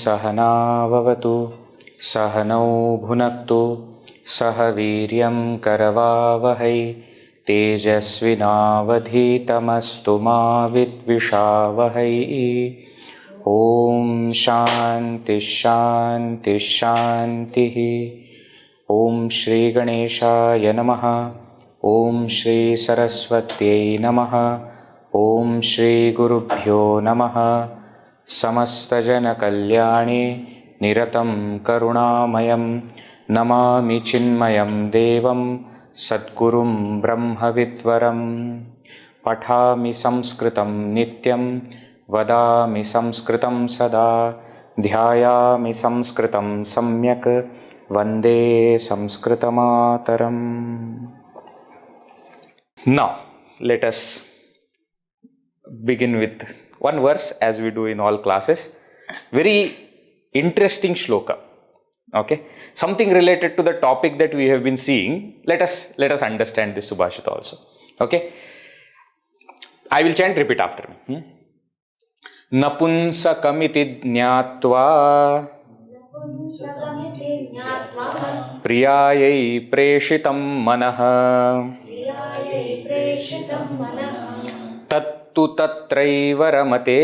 सहना भवतु सहनौ भुनक्तु सह वीर्यं करवावहै तेजस्विनावधीतमस्तु मा विद्विषावहै। ओम शांति शांति शांतिः। ओम श्री गणेशाय नमः। ओम श्री सरस्वत्यै नमः। ओम श्री गुरुभ्यो नमः। समस्तजनकल्याणे निरतं करुणामयं नमामि चिन्मयं देवं सद्गुरुं ब्रह्मविद्वरं। पठामि संस्कृतं नित्यं वदामि संस्कृतं सदा ध्यायामि संस्कृतं सम्यक् वन्दे संस्कृतमातरम्। Now let us begin with one verse as we do in all classes. Very interesting shloka. Okay, something related to the topic that we have been seeing. Let us understand this subhashita also. Okay, I will chant, repeat after me. Napunsakamiti jnatva priyayai preshitam manah तत्तु तत्रैव रमते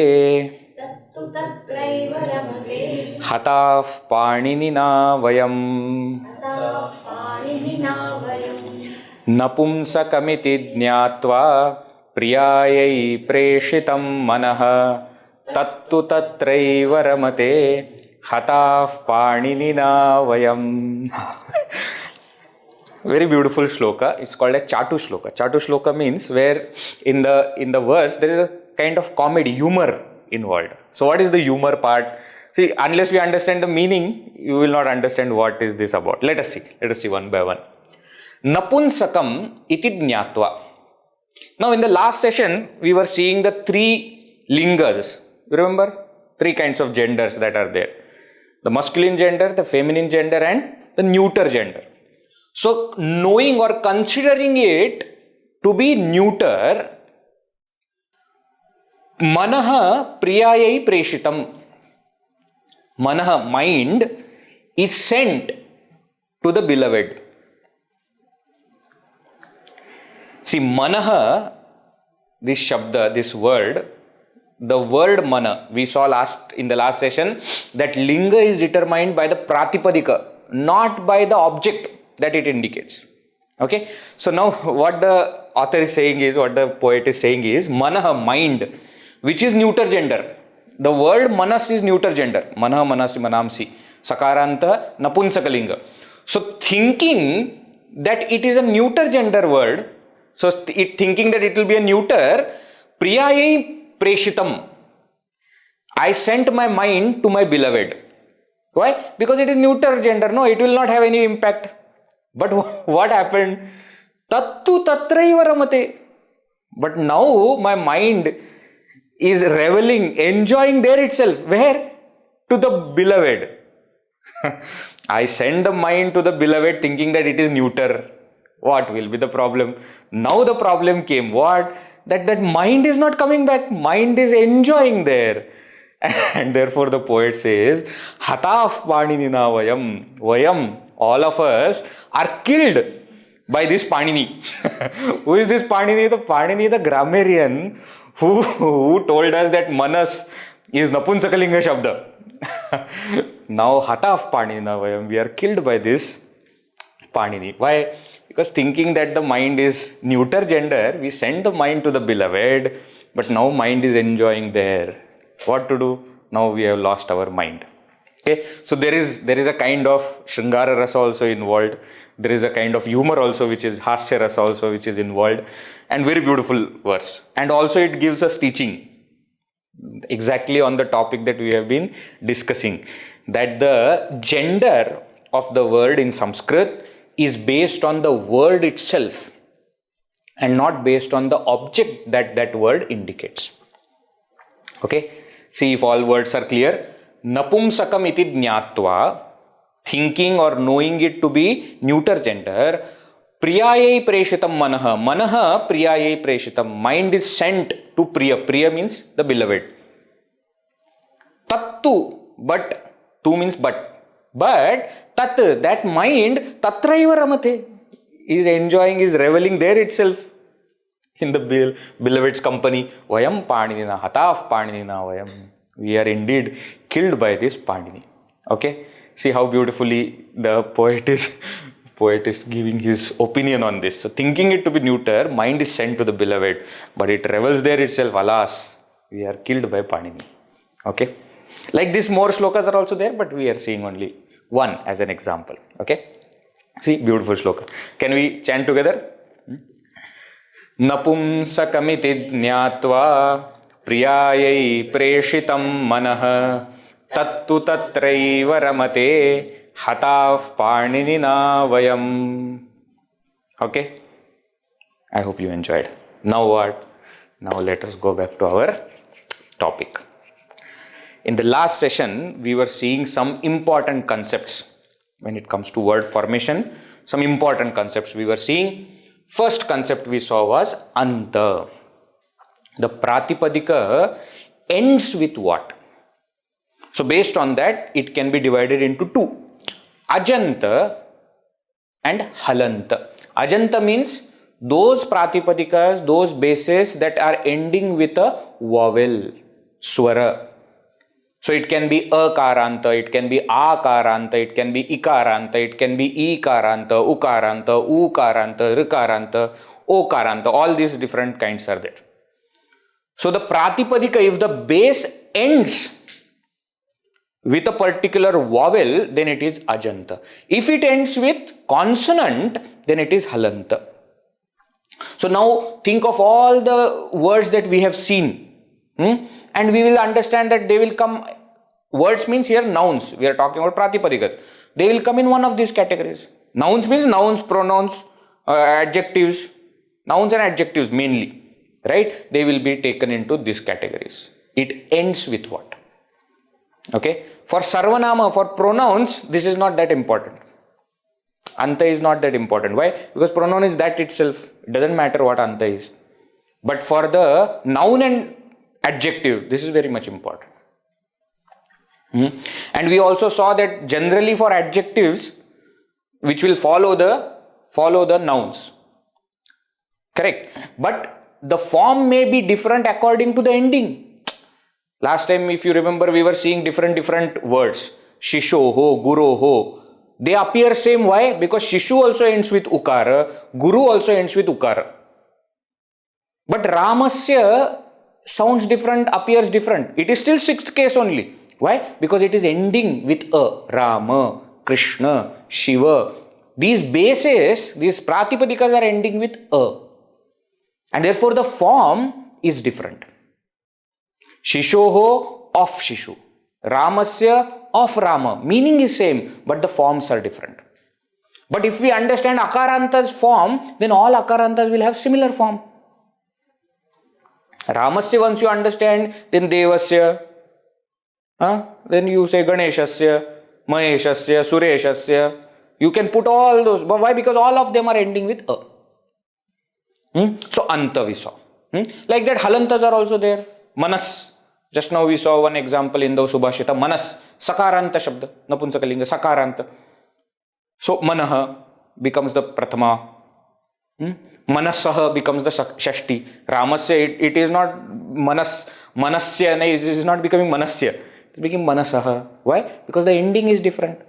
हताः पाणिनिना वयम्। नपुंसकमिति ज्ञात्वा प्रियायै प्रेषितं मनः तत्तु तत्रैव रमते हताः पाणिनिना वयम्। Very beautiful shloka. It's called a chatu shloka. Chatu shloka means where in the verse there is a kind of comedy, humor involved. So what is the humor part? See, unless we understand the meaning, you will not understand what is this about. Let us see one by one. Napunsakam iti jnatva. Now in the last session, we were seeing the three lingas. Remember? Three kinds of genders that are there. The masculine gender, the feminine gender and the neuter gender. So, knowing or considering it to be neuter, manaha priyayai preshitam. Manaha, mind, is sent to the beloved. See, manaha, this shabda, this word, the word mana, we saw in the last session that linga is determined by the pratipadika, not by the object that it indicates. Okay, so now what the author is saying is, what the poet is saying is, manaha, mind, which is neuter gender. The word manas is neuter gender. Manaha, manasi, manamsi, sakaranta, napunsakalinga. So thinking that it is a neuter gender word, so thinking that it will be a neuter, priyayai preshitam. I sent my mind to my beloved. Why? Because it is neuter gender. No, it will not have any impact. But what happened? Tattu tatraiva ramate. But now my mind is reveling, enjoying there itself. Where? To the beloved. I send the mind to the beloved thinking that it is neuter. What will be the problem? Now the problem came. What? That mind is not coming back. Mind is enjoying there. And therefore the poet says, Hataf Paninina Vayam. Vayam, all of us are killed by this Panini. Who is this Panini? The Panini, the grammarian who told us that Manas is Napunsakalinga Shabda. Now Hataf Paninina Vayam, we are killed by this Panini. Why? Because thinking that the mind is neuter gender, we send the mind to the beloved, but now mind is enjoying there. What to do? Now we have lost our mind. Okay, so there is a kind of Shringara rasa also involved. There is a kind of humor also, which is Hasya rasa also, which is involved, and very beautiful verse. And also it gives us teaching exactly on the topic that we have been discussing, that the gender of the word in Sanskrit is based on the word itself and not based on the object that that word indicates. Okay, see if all words are clear. Napumsakam iti jnatva, thinking or knowing it to be neuter gender. Priyayai preshitam manaha. Manaha priyayai preshitam. Mind is sent to Priya. Priya means the beloved. Tattu, but, tu means but. But, tat, that mind, tatraiva ramate, is enjoying, is reveling there itself in the beloved's company. Vayam Panidina, Hataf Panidina Vayam. We are indeed killed by this Pandini. Okay? See how beautifully the poet is giving his opinion on this. So thinking it to be neuter, mind is sent to the beloved, but it revels there itself. Alas, we are killed by Pandini. Okay? Like this, more slokas are also there, but we are seeing only one as an example. Okay? See, beautiful sloka. Can we chant together? Napumsakamiti jnatva priyayai preshitam manah tattu tatraiva ramate hatav paninina vayam. Okay? I hope you enjoyed. Now what? Now let us go back to our topic. In the last session, we were seeing some important concepts when it comes to word formation. Some important concepts we were seeing. First concept we saw was anta. The pratipadika ends with what? So based on that, it can be divided into two. Ajanta and halanta. Ajanta means those pratipadikas, those bases that are ending with a vowel, swara. So it can be akaranta, it can be akaranta, it can be ikaranta, it can be ikaranta, ukaranta, ukaranta, rikaranta, okaranta. All these different kinds are there. So the pratipadika, if the base ends with a particular vowel, then it is ajanta. If it ends with consonant, then it is halanta. So now think of all the words that we have seen. And we will understand that they will come, words means here nouns, we are talking about pratipadikas. They will come in one of these categories. Nouns means nouns, pronouns, adjectives, nouns and adjectives mainly, right? They will be taken into these categories. It ends with what? Okay. For sarvanama, for pronouns, this is not that important. Anta is not that important. Why? Because pronoun is that itself. It doesn't matter what anta is. But for the noun and adjective, this is very much important. And we also saw that generally for adjectives, which will follow the nouns. Correct. But the form may be different according to the ending. Last time, if you remember, we were seeing different words. Shishoho, guroho. They appear same. Why? Because Shishu also ends with ukara, Guru also ends with ukara. But Ramasya sounds different, appears different. It is still sixth case only. Why? Because it is ending with a. Rama, Krishna, Shiva. These bases, these pratipadikas are ending with a. And therefore the form is different. Shishoho of Shishu. Ramasya of Rama. Meaning is same, but the forms are different. But if we understand Akaranta's form, then all Akarantas will have similar form. Ramasya, once you understand, then Devasya. Then you say Ganeshasya, Maheshasya, Sureshasya. You can put all those. But why? Because all of them are ending with a. So Anta we saw. Like that, Halantas are also there. Manas. Just now we saw one example in the Subhashita. Manas. Sakaranta Shabda. Napunsakalinga. Sakaranta. So Manaha becomes the Prathama. Manasaha becomes the Shashti. Ramasya, it is not Manasya. It is not becoming Manasya. It is becoming Manasaha. Why? Because the ending is different.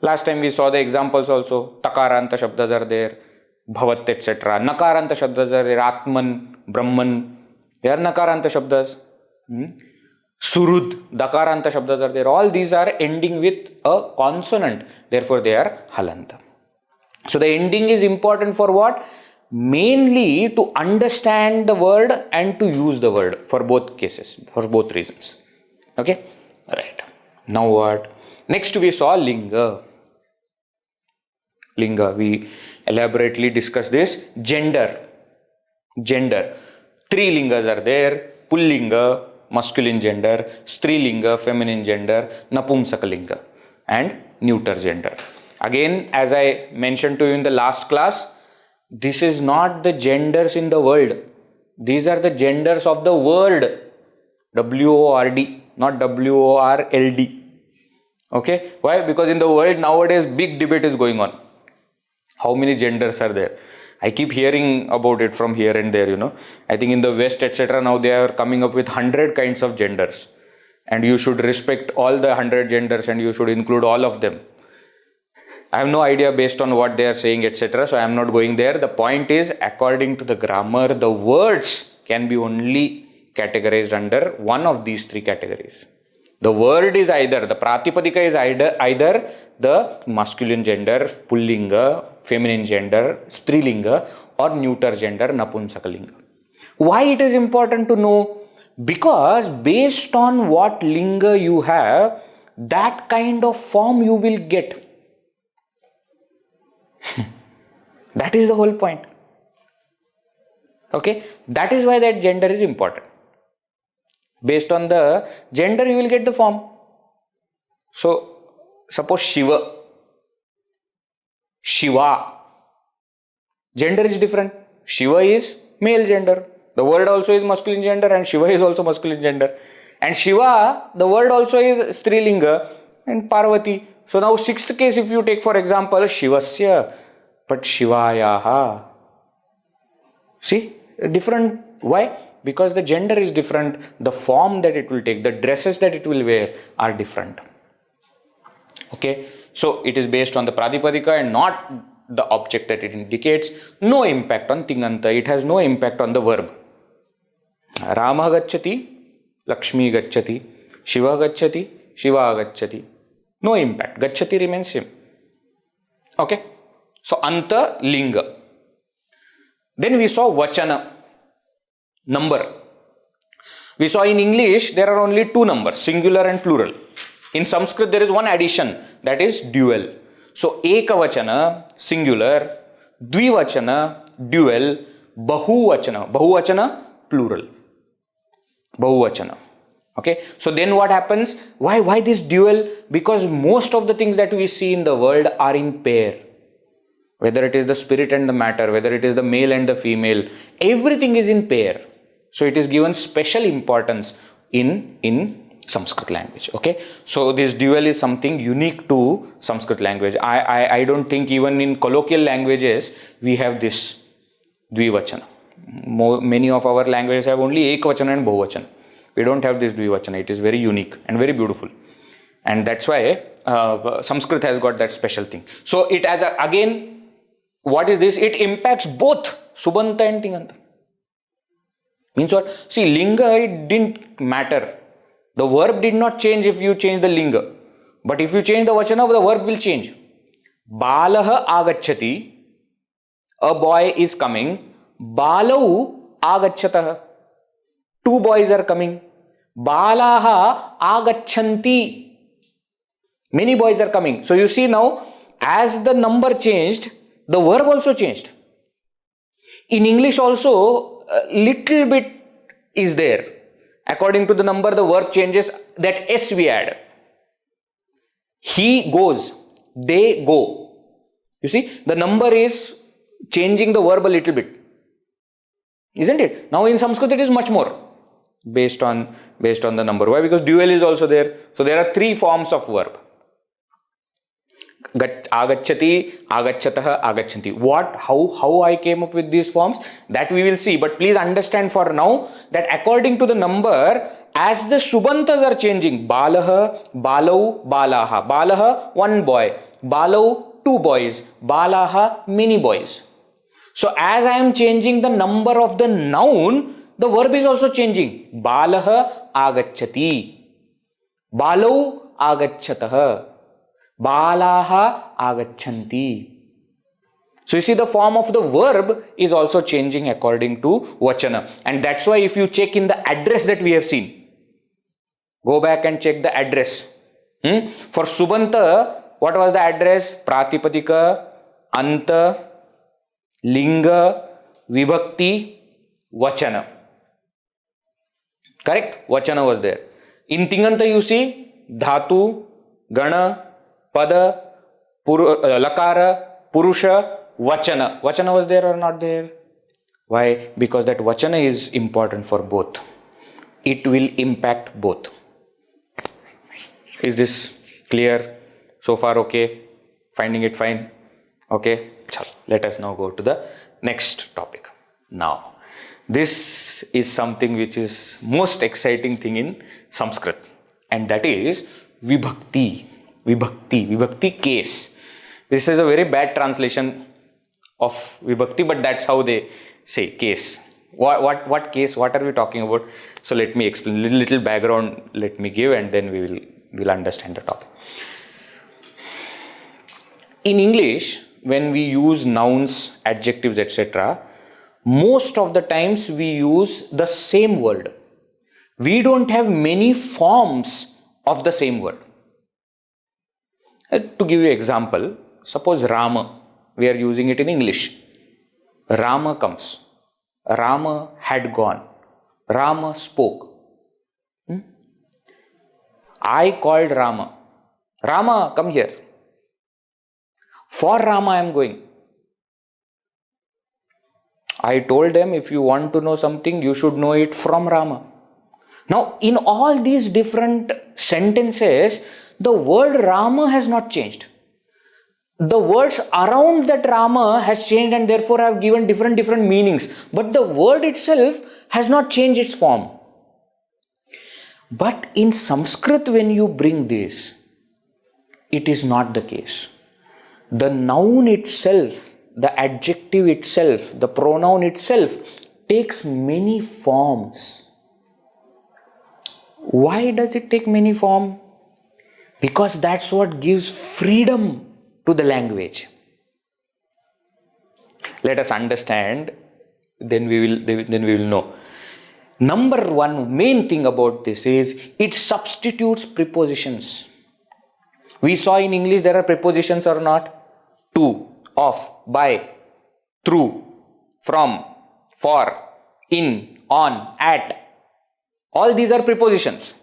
Last time we saw the examples also. Takaranta Shabdas are there. Bhavat, etc. Nakaranta Shabdas are there. Atman, Brahman. They are Nakaranta Shabdas. Surud, dakaranta shabdas are there. All these are ending with a consonant. Therefore, they are halanta. So, the ending is important for what? Mainly to understand the word and to use the word for both cases, for both reasons. Okay? Right. Now what? Next we saw linga. Linga. We elaborately discussed this. Gender. Gender. Three lingas are there. Pullinga, masculine gender, strilinga, feminine gender, napumsakalinga, and neuter gender. Again, as I mentioned to you in the last class, this is not the genders in the world. These are the genders of the word. W-O-R-D, not W-O-R-L-D. Okay? Why? Because in the world nowadays, big debate is going on. How many genders are there? I keep hearing about it from here and there, I think in the West, etc. Now they are coming up with 100 kinds of genders. And you should respect all the 100 genders and you should include all of them. I have no idea based on what they are saying, etc. So I am not going there. The point is, according to the grammar, the words can be only categorized under one of these three categories. The word is either, the pratipadika is either the masculine gender, pullinga, feminine gender, strilinga, or neuter gender, napumsakalinga. Why it is important to know? Because based on what linga you have, that kind of form you will get. That is the whole point. Okay? That is why that gender is important. Based on the gender, you will get the form. So, suppose Shiva. Gender is different. Shiva is male gender. The word also is masculine gender and Shiva is also masculine gender. And Shiva, the word also is strilinga and Parvati. So now sixth case, if you take for example Shivasya, but Shivayaha. See, different. Why? Because the gender is different, the form that it will take, the dresses that it will wear are different. Okay, so it is based on the pratipadika and not the object that it indicates. No impact on tinganta, it has no impact on the verb. Rama gacchati, Lakshmi gacchati, Shiva gacchati, Shiva gacchati. No impact, gacchati remains same. Okay, so anta linga. Then we saw vachana. Number. We saw in English there are only two numbers, singular and plural. In Sanskrit there is one addition, that is dual. So ekavachana, singular, dvivachana, dual, bahuvachana, plural. Bahuvachana. Okay. So then what happens? Why this dual? Because most of the things that we see in the world are in pair. Whether it is the spirit and the matter, whether it is the male and the female, everything is in pair. So it is given special importance in Sanskrit language. Okay, so this dual is something unique to Sanskrit language. I don't think even in colloquial languages we have this dvivachana. Many of our languages have only ekvachana and bahuvachana. We don't have this dvivachana. It is very unique and very beautiful, and that's why Sanskrit has got that special thing. So it has again, what is this? It impacts both subanta and tinganta. Means what? See, linga, it didn't matter. The verb did not change if you change the linga. But if you change the vachana, the verb will change. Balaha agacchati, a boy is coming. Balau agacchataha, two boys are coming. Balaha agachanti, many boys are coming. So you see now, as the number changed, the verb also changed. In English also, little bit is there. According to the number, the verb changes. That S we add. He goes, they go. You see, the number is changing the verb a little bit. Isn't it? Now in Sanskrit it is much more based on the number. Why? Because dual is also there. So there are three forms of verb. Agacchati, agacchataha, agachanti. What? How I came up with these forms? That we will see. But please understand for now that according to the number, as the subantas are changing, balaha, balau, balaha. Balaha, one boy. Balau, two boys. Balaha, many boys. So as I am changing the number of the noun, the verb is also changing. Balaha, agacchati. Balau agachatah. Balaha agachanti. So you see, the form of the verb is also changing according to vachana. And that's why if you check in the address that we have seen, go back and check the address. For Subanta, what was the address? Pratipadika, Anta, Linga, Vibhakti, Vachana. Correct? Vachana was there. In Tinganta you see Dhatu, Gana, Pada, Lakara, Purusha, Vachana. Vachana was there or not there? Why? Because that Vachana is important for both. It will impact both. Is this clear? So far okay? Finding it fine? Okay? Let us now go to the next topic. Now, this is something which is most exciting thing in Sanskrit, and that is Vibhakti. Vibhakti case. This is a very bad translation of Vibhakti, but that's how they say case. What case? What are we talking about? So let me explain. Little background let me give, and then we'll understand the topic. In English, when we use nouns, adjectives, etc., most of the times we use the same word. We don't have many forms of the same word. To give you an example, suppose Rama, we are using it in English. Rama comes. Rama had gone. Rama spoke. I called Rama. Rama, come here. For Rama I am going. I told them, if you want to know something, you should know it from Rama. Now, in all these different sentences, the word Rama has not changed. The words around that Rama has changed, and therefore have given different meanings. But the word itself has not changed its form. But in Sanskrit, when you bring this, it is not the case. The noun itself, the adjective itself, the pronoun itself takes many forms. Why does it take many forms? Because that's what gives freedom to the language. Let us understand, then we will know. Number one main thing about this is it substitutes prepositions. We saw in English there are prepositions or not? To, of, by, through, from, for, in, on, at. All these are prepositions.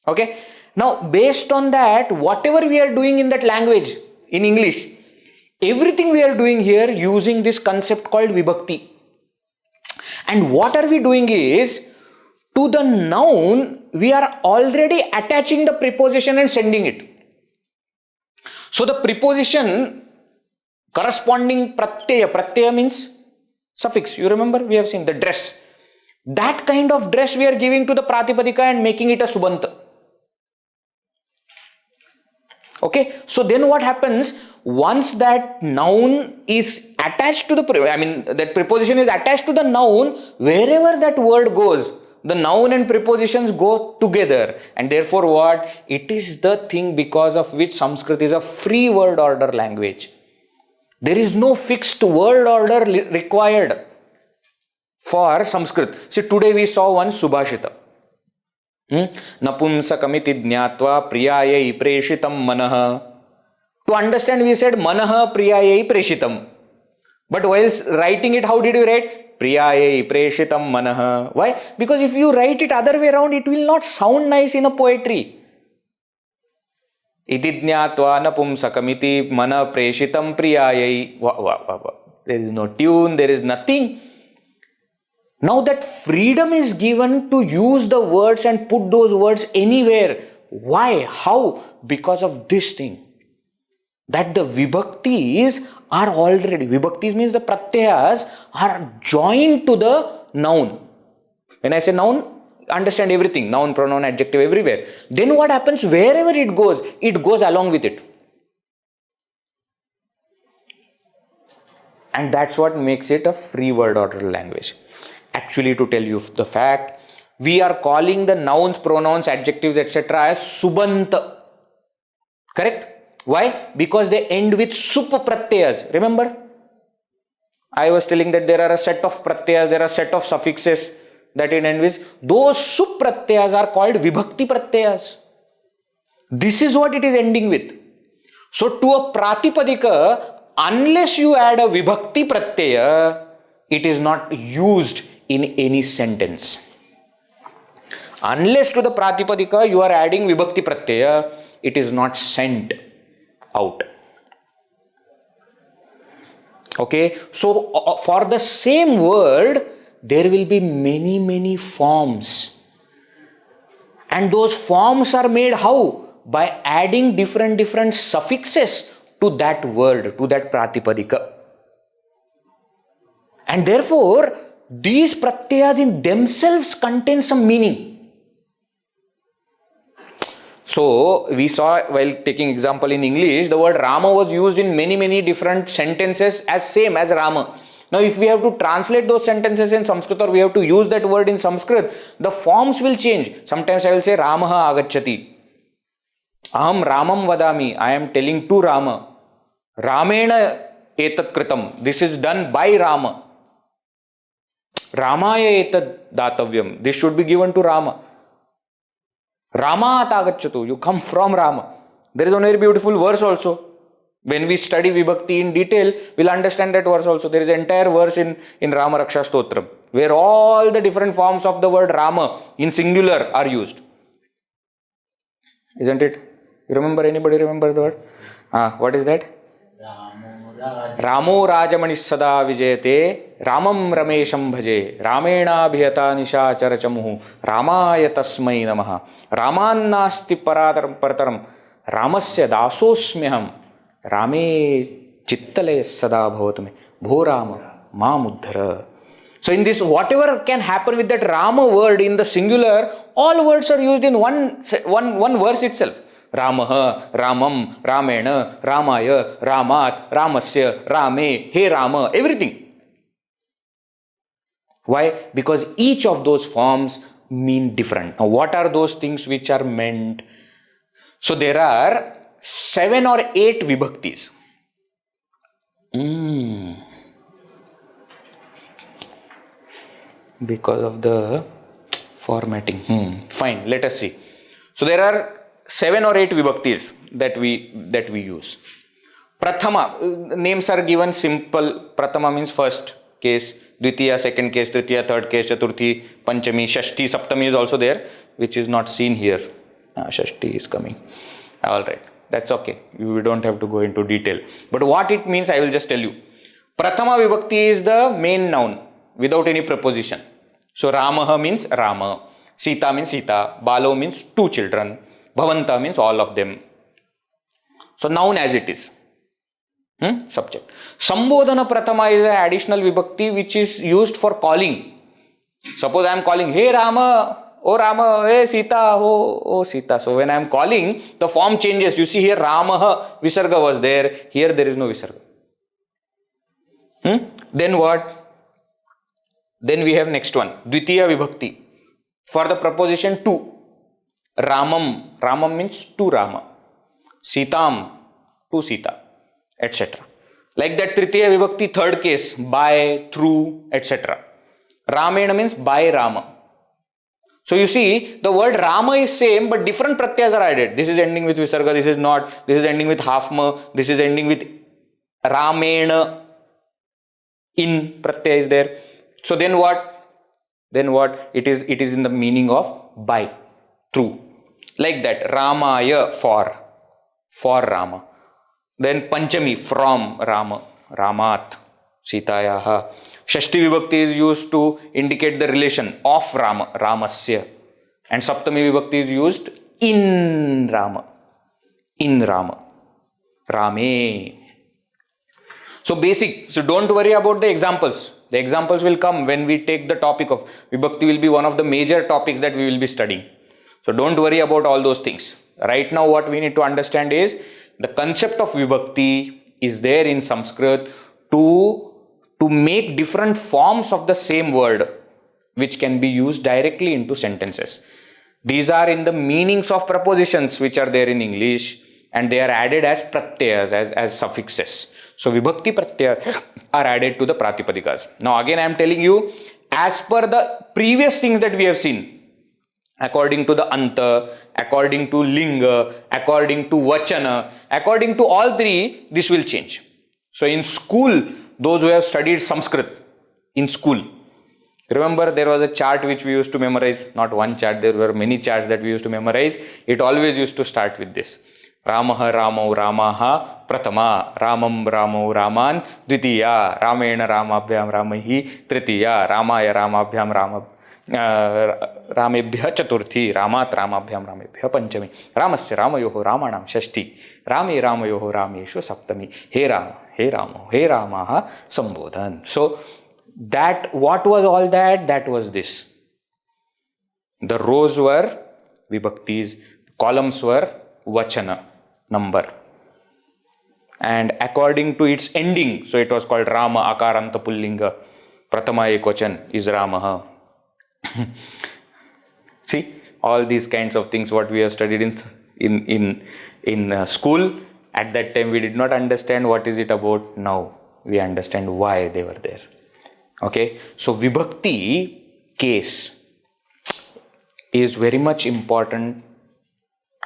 Okay. Now, based on that, whatever we are doing in that language, in English, everything we are doing here using this concept called Vibhakti. And what are we doing is, to the noun, we are already attaching the preposition and sending it. So, the preposition corresponding pratyaya means suffix. You remember, we have seen the dress. That kind of dress we are giving to the pratipadika and making it a subanta. Okay, so then what happens, once that noun is attached to that preposition is attached to the noun, wherever that word goes, the noun and prepositions go together, and therefore what? It is the thing because of which Sanskrit is a free word order language. There is no fixed word order required for Sanskrit. See, today we saw one Subhashita. Napumsakamiti jnatva priyayai preshitam manaha. To understand, we said manaha priyayai preshitam. But while writing it, how did you write? Priyayai preshitam manaha. Why? Because if you write it other way around, it will not sound nice in a poetry. Iti jnatva napumsakamiti mana preshitam priyayai. There is no tune, there is nothing. Now that freedom is given to use the words and put those words anywhere. Why? How? Because of this thing. That the vibhaktis are already, vibhaktis means the pratyayas are joined to the noun. When I say noun, understand everything. Noun, pronoun, adjective, everywhere. Then what happens? Wherever it goes along with it. And that's what makes it a free word order language. Actually, to tell you the fact, we are calling the nouns, pronouns, adjectives, etc. as subant. Correct? Why? Because they end with sup pratyayas. Remember? I was telling that there are a set of pratyayas, there are a set of suffixes that it ends with. Those sup pratyayas are called vibhakti pratyayas. This is what it is ending with. So to a pratipadika, unless you add a vibhakti pratyaya, it is not used in any sentence. Unless to the pratipadika you are adding vibhakti pratyaya, it is not sent out. Okay, so for the same word, there will be many forms. And those forms are made how? By adding different suffixes to that word, to that pratipadika. And therefore, these pratyayas in themselves contain some meaning. So, we saw while taking example in English, the word Rama was used in many different sentences as same as Rama. Now, if we have to translate those sentences in Sanskrit or we have to use that word in Sanskrit, the forms will change. Sometimes I will say Ramaha agacchati. Aham Ramam vadami. I am telling to Rama. Ramena etat kritam. This is done by Rama. Ramaya etat datavyam. This should be given to Rama. Rama agacchatu. You come from Rama. There is a very beautiful verse also. When we study Vibhakti in detail, we'll understand that verse also. There is an entire verse in Rama Raksha Stotram, where all the different forms of the word Rama in singular are used. Isn't it? You remember? Anybody remember the word? What is that? Ramo Rajamani Sada Vijayate Ramam Ramesham Bhaje Ramena Bhiyata Nisha Charachamuhu Ramaya Tasmai Namaha Ramannasti Parataram Ramasya Dasosmyaham Rame Chittale Sada Bhavatame Bho Rama Mamuddhara. So in this, whatever can happen with that Rama word in the singular, all words are used in one verse itself. Ramaha, Ramam, Ramena, Ramaya, Ramat, Ramasya, Rame, He Rama, everything. Why? Because each of those forms mean different. Now, what are those things which are meant? So there are 7 or 8 vibhaktis. Because of the formatting. Fine, let us see. So there are 7 or 8 vibhaktis that we use. Prathama, names are given simple. Prathama means first case, Dvitiya second case, Tritiya third case, Chaturthi, Panchami, Shashti, Saptami is also there, which is not seen here. Shashti is coming. Alright, that's okay. We don't have to go into detail. But what it means, I will just tell you. Prathama vibhakti is the main noun without any preposition. So Ramaha means Rama, Sita means Sita, Balo means 2 children, Bhavanta means all of them. So noun as it is. Subject. Sambodhana Prathama is an additional vibhakti which is used for calling. Suppose I am calling, hey Rama, oh Rama, hey Sita, oh Sita. So when I am calling, the form changes. You see here Ramaha, Visarga was there. Here there is no Visarga. Then what? Then we have next one, Dvitiya Vibhakti. For the preposition to, Ramam. Ramam means to Rama. Sitam, to Sita, etc. Like that Tritiya Vibhakti, third case, by, through, etc. Ramena means by Rama. So you see, the word Rama is same, but different pratyas are added. This is ending with Visarga, this is not. This is ending with half-ma, this is ending with Ramena. In pratyaya is there. So then what? It is in the meaning of by, through. Like that, Ramaya, for Rama. Then Panchami, from Rama, Ramat, Sitayaha. Shashti Vibhakti is used to indicate the relation of Rama, Ramasya. And Saptami Vibhakti is used in Rama, Rame. So basic, so don't worry about the examples. The examples will come when we take the topic of Vibhakti will be one of the major topics that we will be studying. So don't worry about all those things. Right now what we need to understand is the concept of Vibhakti is there in Sanskrit to make different forms of the same word. which can be used directly into sentences. These are in the meanings of prepositions which are there in English, and they are added as pratyayas, as suffixes. So vibhakti pratyayas are added to the pratipadikas. Now again I am telling you, as per the previous things that we have seen, according to the anta, according to linga, according to vachana, according to all three, this will change. So in school, those who have studied Sanskrit in school, remember there was a chart which we used to memorize, not one chart, there were many charts that we used to memorize. It always used to start with this. Ramaha Ramau Ramaha Pratama, Ramam Ramau Raman Dvitiya, Ramena Ramabhyam Ramahi Tritiya, Ramaya Ramabhyam Ramab Ramebhya Chaturthi, Ramat Ramabhyam Ramebhya Panchami, Ramasya Ramayoho Ramanam Shashti, Rame Ramayoho Rameshu Saptami, He Rama, He Rama, He Ramaha Sambodhan. So that, what was all that? That was this. The rows were vibhaktis, columns were vachana, number. And according to its ending, so it was called Rama, Akaranta Pullinga, Pratama Ekvachan is Ramaha. See, all these kinds of things what we have studied in school. At that time we did not understand what is it about. Now we understand why they were there. Okay, so vibhakti case is very much important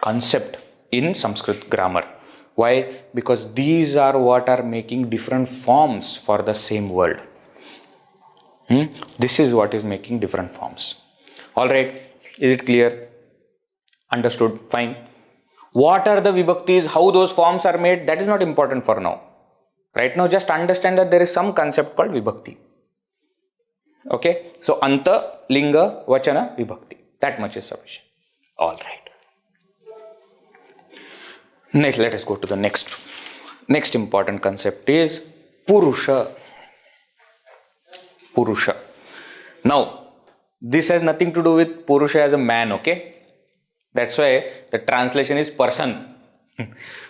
concept in Sanskrit grammar. Why? Because these are what are making different forms for the same word. This is what is making different forms. Alright, is it clear? Understood? Fine. What are the vibhaktis? How those forms are made? That is not important for now. Right now just understand that there is some concept called vibhakti. Okay, so anta, linga, vachana, vibhakti. That much is sufficient. Alright. Next, let us go to the next important concept is Purusha. Purusha. Now, this has nothing to do with Purusha as a man, okay? That's why the translation is person.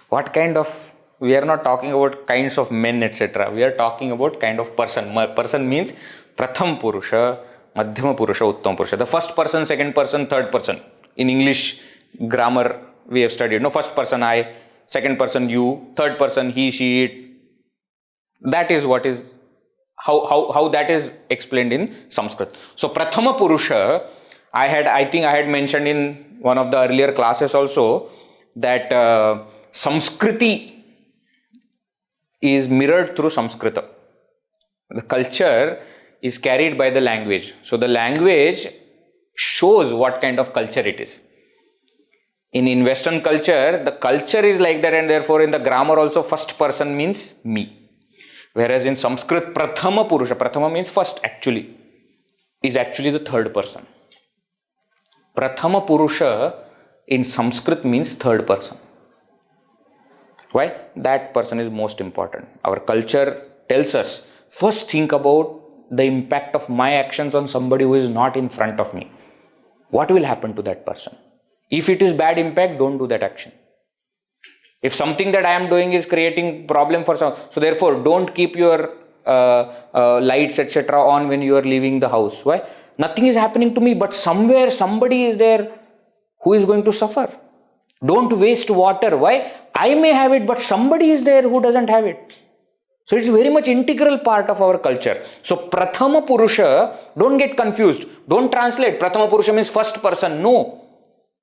What kind of, we are not talking about kinds of men, etc. We are talking about kind of person. Person means Pratham Purusha, Madhyama Purusha, Uttam Purusha. The first person, second person, third person. In English grammar, we have studied. No, first person I, second person you, third person he, she, it. That is what is, how that is explained in Sanskrit. So Prathama Purusha, I think I had mentioned in one of the earlier classes also that Samskriti is mirrored through Samskrita. The culture is carried by the language. So the language shows what kind of culture it is. In Western culture, the culture is like that, and therefore in the grammar also first person means me. Whereas in Sanskrit, Prathama Purusha, Prathama means first actually, is actually the third person. Prathama Purusha in Sanskrit means third person. Why? That person is most important. Our culture tells us, first think about the impact of my actions on somebody who is not in front of me. What will happen to that person? If it is bad impact, don't do that action. If something that I am doing is creating problem for some, so therefore don't keep your lights etc. on when you are leaving the house. Why? Nothing is happening to me, but somewhere somebody is there who is going to suffer. Don't waste water. Why? I may have it, but somebody is there who doesn't have it. So it's very much integral part of our culture. So Prathama Purusha, don't get confused. Don't translate Prathama Purusha means first person. No.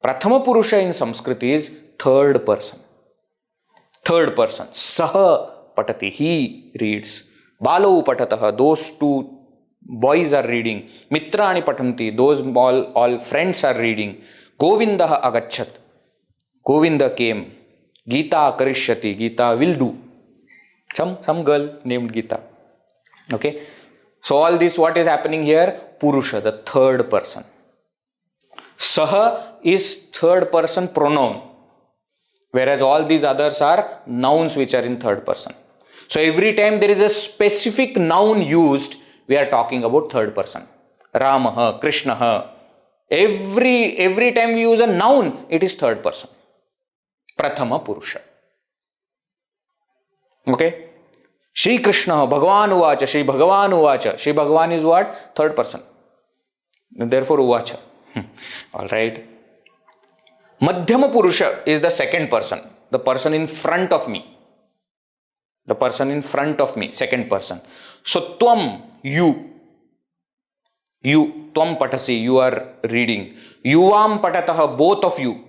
Prathama Purusha in Sanskrit is third person. Third person. Saha patati. He reads. Balau patataha. Those two boys are reading. Mitrani patanti. Those all friends are reading. Govindaha agachat. Govinda came. Gita karishyati. Gita will do. Some girl named Gita. Okay. So all this, what is happening here? Purusha, the third person. Saha is third person pronoun. Whereas all these others are nouns which are in third person. So every time there is a specific noun used, we are talking about third person. Ramaha, Krishnaha. Every time we use a noun, it is third person. Prathama Purusha. Okay. Shri Krishna, Bhagavan Uvacha, Shri Bhagavan Uvacha. Shri Bhagavan is what? Third person. Therefore, uvacha. All right. Madhyama Purusha is the second person, the person in front of me. The person in front of me, second person. So, tvam, you, tvam patasi, you are reading. Yuvam patataha, both of you,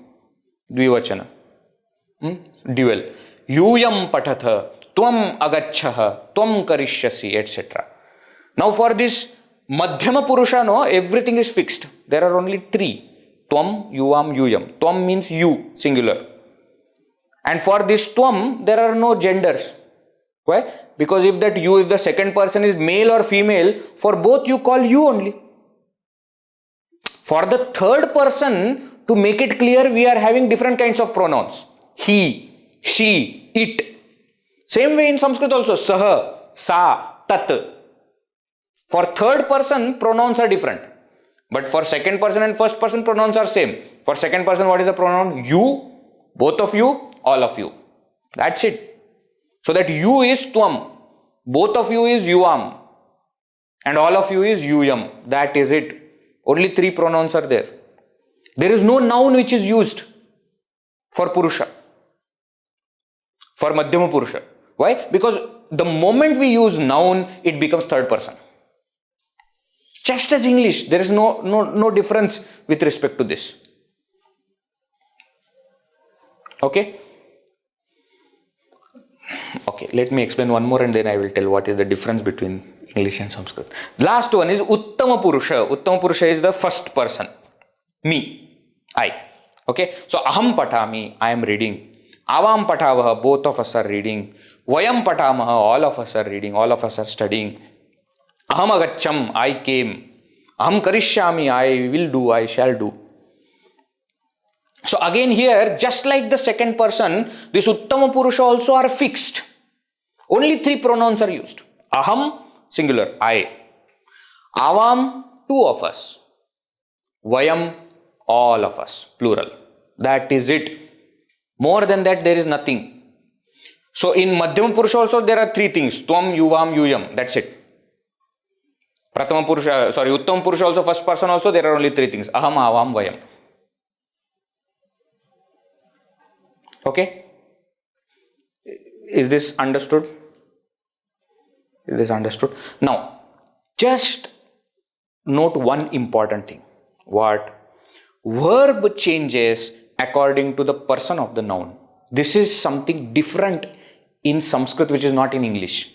dvivachana, dual. Yuyam patatha, tvam agacchaha, tvam karishyasi, etc. Now, for this Madhyama Purusha, no, everything is fixed. There are only three. Tvam, yuvam, yuyam. Tvam means you, singular. And for this tvam, there are no genders. Why? Because if the second person is male or female, for both you call you only. For the third person, to make it clear, we are having different kinds of pronouns. He, she, it. Same way in Sanskrit also. Saha, sa, tat. For third person, pronouns are different. But for second person and first person, pronouns are same. For second person, what is the pronoun? You, both of you, all of you. That's it. So that you is tvam, both of you is yuam, and all of you is yuyam. That is it. Only three pronouns are there. There is no noun which is used for Purusha, for Madhyama Purusha. Why? Because the moment we use noun, it becomes third person. Just as English, there is no difference with respect to this. Okay? Okay, let me explain one more and then I will tell what is the difference between English and Sanskrit. Last one is Uttama Purusha. Uttama Purusha is the first person. Me. I. Okay, so Aham Patami, I am reading. Avam Patavaha, both of us are reading. Vayam Patamaha, all of us are reading, all of us are studying. Aham Agacham, I came. Aham Karishyami, I will do, I shall do. So again here, just like the second person, this Uttama Purusha also are fixed. Only three pronouns are used. Aham, singular, I. Avam, two of us. Vayam, all of us, plural. That is it. More than that, there is nothing. So in Madhyama Purusha also there are three things. Tvam, yuvam, yuyam. That's it. Prathama Purusha, Uttama Purusha also, first person also, there are only three things. Aham, avam, vayam. Okay? Is this understood? Is this understood? Now, just note one important thing. What? Verb changes according to the person of the noun. This is something different in Sanskrit which is not in English.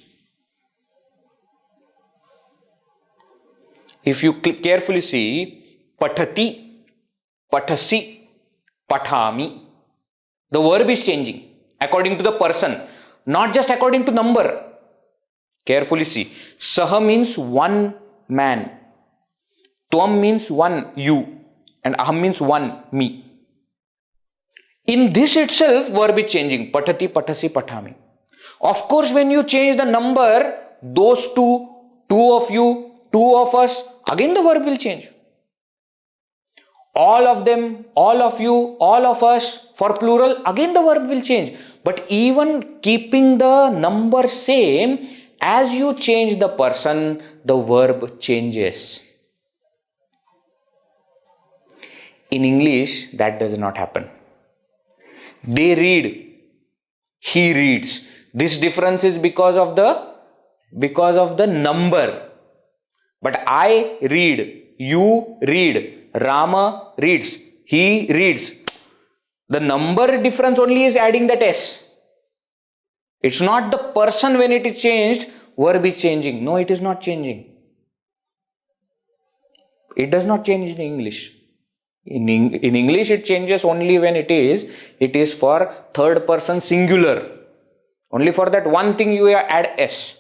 If you carefully see, patati, patasi, patami, the verb is changing according to the person, not just according to number. Carefully see. Saha means one man. Tvam means one you. And aham means one me. In this itself, verb is changing. Patati, patasi, patami. Of course, when you change the number, those two, two of you, two of us, again the verb will change. All of them, all of you, all of us, for plural, again the verb will change. But even keeping the number same, as you change the person, the verb changes. In English, that does not happen. They read, he reads. This difference is because of the number. But I read, you read, Rama reads, he reads. The number difference only is adding that S. It's not the person when it is changed, verb is changing. No, it is not changing. It does not change in English. In English, it changes only when it is for third person singular. Only for that one thing you add S.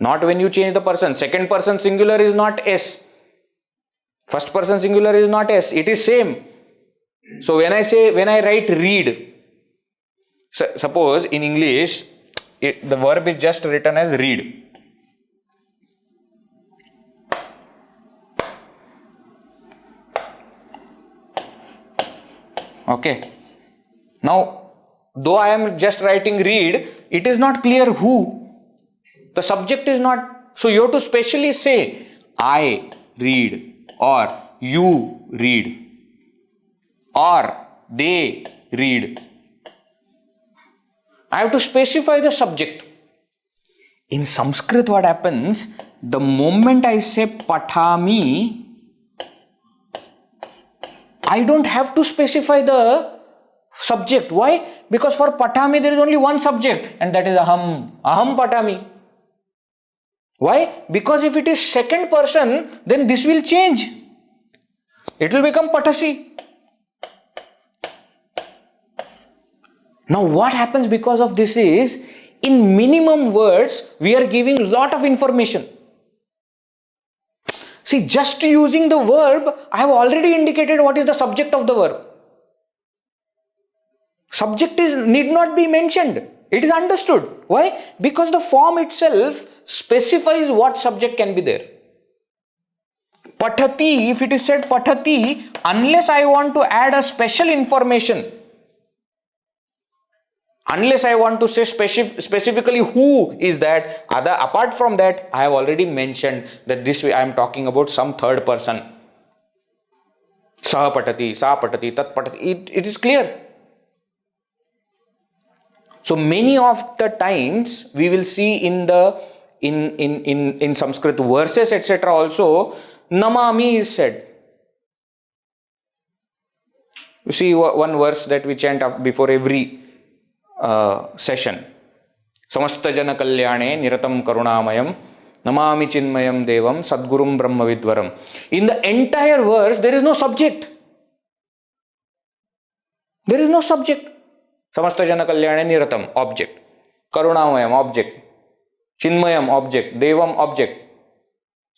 Not when you change the person. Second person singular is not S. First person singular is not S. It is same. So when I write read, suppose in English, the verb is just written as read. Okay. Now, though I am just writing read, it is not clear who. The subject is not. So you have to specially say I. read, or you read, or they read. I have to specify the subject. In Sanskrit, what happens? The moment I say patami, I don't have to specify the subject. Why? Because for patami there is only one subject, and that is aham. Aham patami. Why? Because if it is second person, then this will change. It will become patasi. Now what happens because of this is, in minimum words, we are giving lot of information. See, just using the verb, I have already indicated what is the subject of the verb. Subject need not be mentioned. It is understood. Why? Because the form itself specifies what subject can be there. Pathati, if it is said pathati, unless I want to add a special information, unless I want to say specifically who is that, apart from that, I have already mentioned that this way I am talking about some third person. Sah patati, sa patati, tat patati. It is clear. So many of the times we will see in Sanskrit verses etc. also, namami is said. You see one verse that we chant before every session. Samasta jana kalyane niratam karunamayam namami chinmayam devam sadgurum brahmavidvaram. In the entire verse there is no subject. There is no subject. Samasta jana kalyane niratam, object. Karunamayam, object. Chinmayam, object. Devam, object.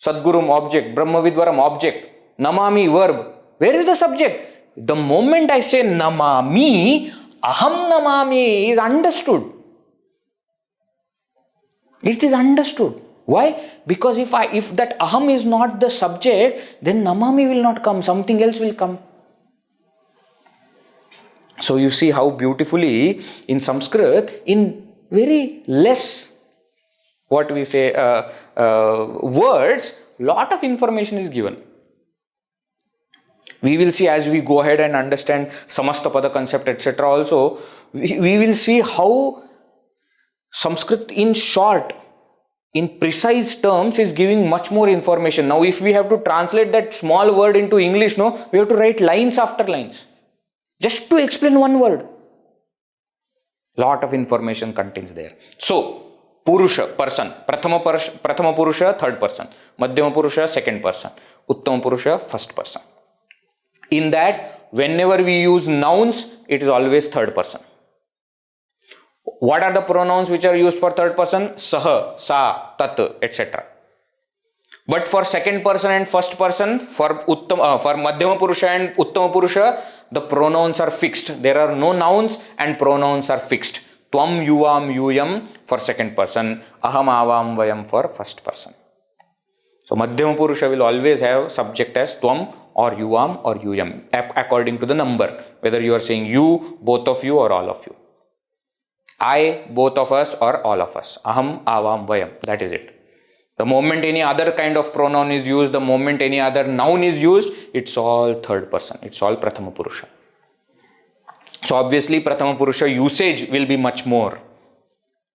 Sadgurum, object. Brahmavidvaram, object. Namami, verb. Where is the subject? The moment I say namami, aham namami is understood. It is understood. Why? Because if that aham is not the subject, then namami will not come. Something else will come. So you see how beautifully in Sanskrit, in very less, what we say, words, lot of information is given. We will see as we go ahead and understand Samastapada concept etc. also, we will see how Sanskrit in short, in precise terms is giving much more information. Now if we have to translate that small word into English, no, we have to write lines after lines. Just to explain one word. Lot of information contains there. So, Purusha, person. Prathama Purusha, third person. Madhyama Purusha, second person. Uttama Purusha, first person. In that, whenever we use nouns, it is always third person. What are the pronouns which are used for third person? Saha, sa, tat, etc. But for second person and first person, for Madhyama Purusha and Uttama Purusha, the pronouns are fixed. There are no nouns and pronouns are fixed. Tvam, yuvam, yuyam for second person, aham, avam, vayam for first person. So Madhyama Purusha will always have subject as tvam or yuvam or yuyam according to the number. Whether you are saying you, both of you or all of you. I, both of us or all of us. Aham, avam, vayam. That is it. The moment any other kind of pronoun is used, the moment any other noun is used, it's all third person. It's all Prathama Purusha. So obviously Prathama Purusha usage will be much more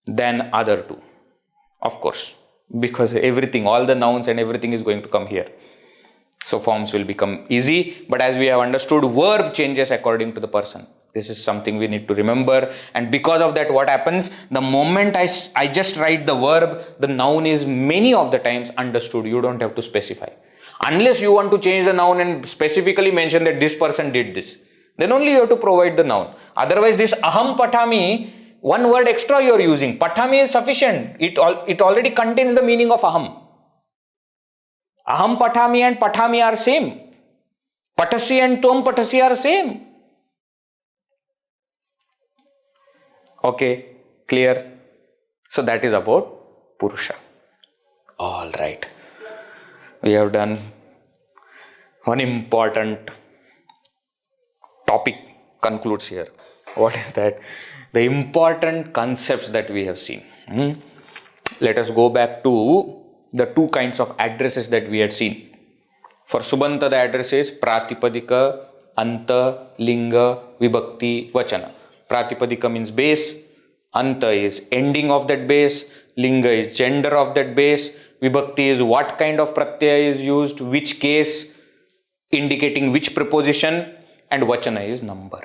than other two. Of course. Because everything, all the nouns and everything is going to come here. So forms will become easy. But as we have understood, verb changes according to the person. This is something we need to remember, and because of that what happens, the moment I just write the verb, the noun is many of the times understood. You don't have to specify. Unless you want to change the noun and specifically mention that this person did this, then only you have to provide the noun. Otherwise this aham patami, one word extra you are using. Patami is sufficient. It already contains the meaning of aham. Aham patami and patami are same. Patasi and tom patasi are same. Okay, clear? So that is about Purusha. All right. We have done one important topic concludes here. What is that? The important concepts that we have seen. Let us go back to the two kinds of addresses that we had seen. For Subanta, the address is Pratipadika, Anta, Linga, Vibhakti, Vachana. Pratipadika means base, Anta is ending of that base, Linga is gender of that base, Vibhakti is what kind of pratyaya is used, which case, indicating which preposition, and Vachana is number.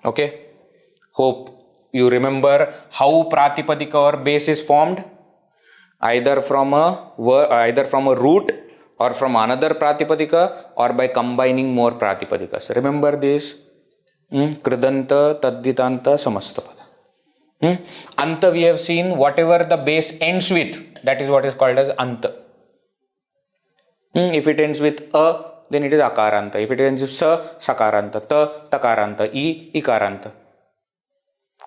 Okay? Hope you remember how Pratipadika or base is formed. Either from a root or from another Pratipadika or by combining more Pratipadikas. Remember this? Kridanta, Tadditanta, Samastapada. Anta we have seen whatever the base ends with, that is what is called as Anta. If it ends with A, then it is Akaranta. If it ends with Sa, Sakaranta. Ta, Takaranta. I, Ikaranta.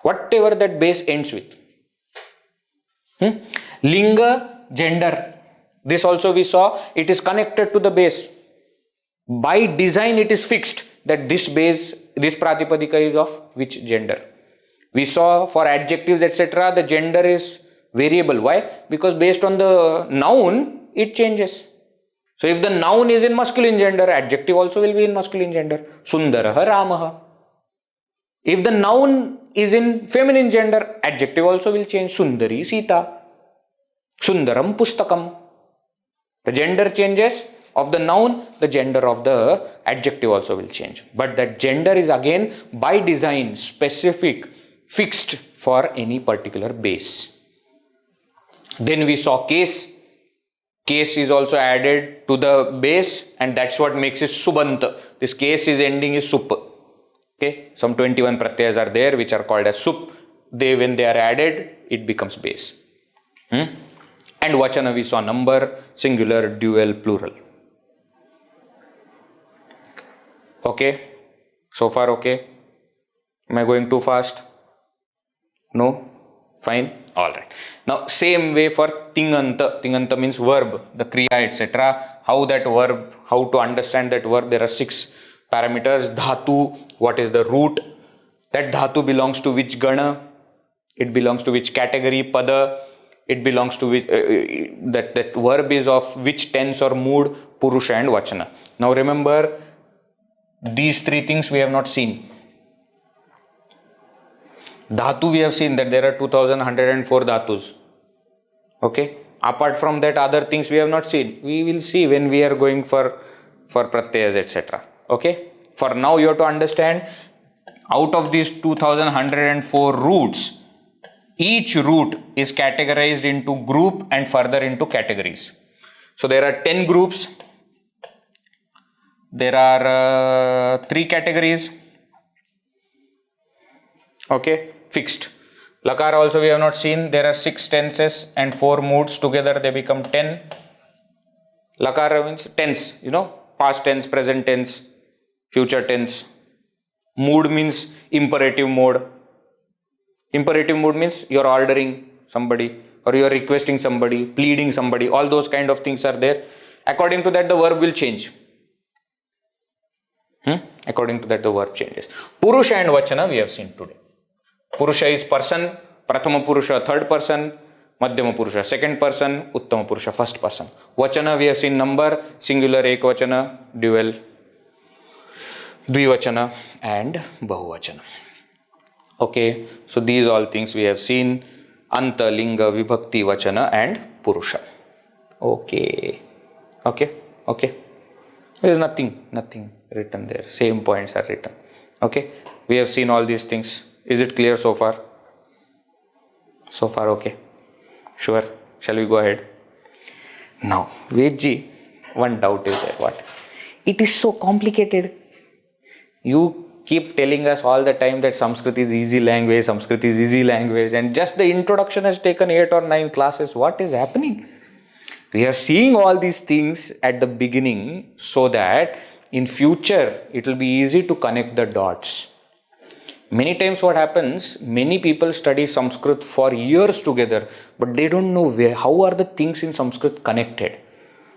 Whatever that base ends with. Linga, gender. This also we saw, it is connected to the base. By design it is fixed that this base, this Pratipadika is of which gender. We saw for adjectives etc. the gender is variable. Why? Because based on the noun it changes. So if the noun is in masculine gender, adjective also will be in masculine gender. Sundaraha Ramaha. If the noun is in feminine gender, adjective also will change. Sundari Sita. Sundaram Pustakam. The gender changes of the noun, the gender of the adjective also will change. But that gender is again by design specific, fixed for any particular base. Then we saw case. Case is also added to the base and that's what makes it Subanta. This case is ending is Sup. Okay, some 21 pratyas are there which are called as Sup. When they are added, it becomes base. And Vachana we saw number, singular, dual, plural. Okay, so far okay? Am I going too fast? No? Fine? Alright. Now same way for Tinganta. Tinganta means verb, the kriya etc. How that verb, how to understand that verb, there are 6 parameters. Dhatu, what is the root? That dhatu belongs to which gana? It belongs to which category? Pada. It belongs to which, that verb is of which tense or mood? Purusha and Vachana. Now remember, these 3 things we have not seen. Dhatu we have seen that there are 2104 dhatus. Okay. Apart from that, other things we have not seen. We will see when we are going for pratyayas etc. Okay. For now you have to understand, out of these 2104 roots, each root is categorized into group and further into categories. So there are 10 groups. There are 3 categories. Okay, fixed. Lakara also we have not seen. There are 6 tenses and 4 moods. Together they become 10. Lakara means tense, past tense, present tense, future tense. Mood means imperative mode. Imperative mode means you are ordering somebody or you are requesting somebody, pleading somebody. All those kind of things are there. According to that, the verb will change. According to that, the verb changes. Purusha and Vachana we have seen today. Purusha is person, Prathama Purusha, third person, Madhyama Purusha, second person, Uttama Purusha, first person. Vachana we have seen number, singular, Ekvachana, dual, Dvivachana and Bahuvachana. Okay, so these all things we have seen: Anta, Linga, Vibhakti, Vachana and Purusha. Okay. There is nothing written there. Same points are written. Okay, we have seen all these things. Is it clear so far? So far, okay. Sure. Shall we go ahead? Now, Vedji, one doubt is there. What? It is so complicated. You keep telling us all the time that Sanskrit is easy language, and just the introduction has taken 8 or 9 classes. What is happening? We are seeing all these things at the beginning so that in future it will be easy to connect the dots. Many times what happens, many people study Sanskrit for years together, but they don't know how are the things in Sanskrit connected.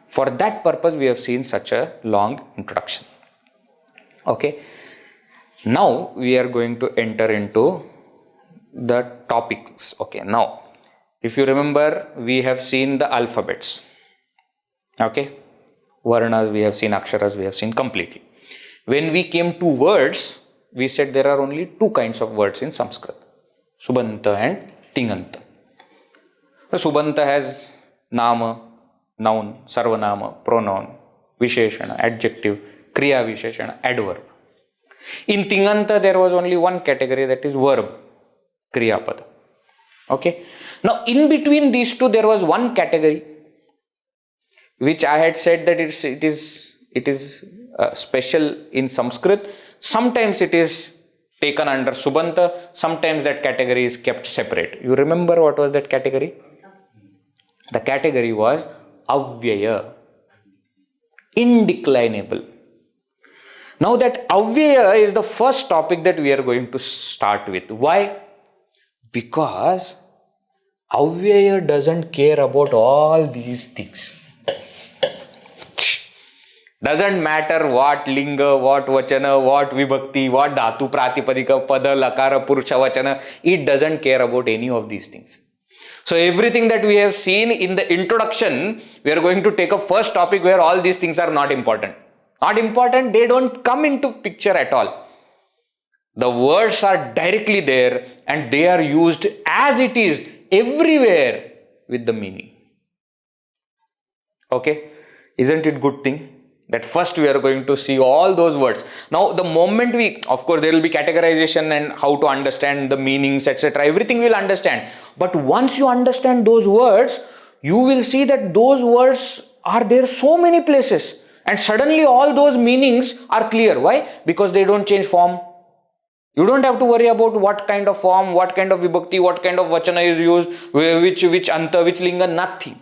For that purpose, we have seen such a long introduction. Okay. Now we are going to enter into the topics. Okay. Now, if you remember, we have seen the alphabets. Okay, varnas we have seen, aksharas we have seen completely. When we came to words, we said there are only two kinds of words in Sanskrit, subanta and tinganta. The subanta has nama, noun, sarvanama, pronoun, visheshana, adjective, kriya visheshana, adverb. In tinganta there was only one category, that is verb, kriya pada. Okay. Now in between these two there was one category which I had said that it is special in Sanskrit. Sometimes it is taken under subanta, sometimes that category is kept separate. You remember what was that category? The category was avyaya, indeclinable. Now that avyaya is the first topic that we are going to start with. Why? Because avyaya doesn't care about all these things. Doesn't matter what linga, what vachana, what vibhakti, what dhatu, pratipadika, pada, lakara, purusha, vachana. It doesn't care about any of these things. So everything that we have seen in the introduction, we are going to take a first topic where all these things are not important. Not important, they don't come into picture at all. The words are directly there and they are used as it is everywhere with the meaning. Okay, isn't it good thing? That first we are going to see all those words. Now the moment we, of course there will be categorization and how to understand the meanings, etc. Everything we will understand. But once you understand those words, you will see that those words are there so many places. And suddenly all those meanings are clear. Why? Because they don't change form. You don't have to worry about what kind of form, what kind of vibhakti, what kind of vachana is used, which anta, which linga, nothing.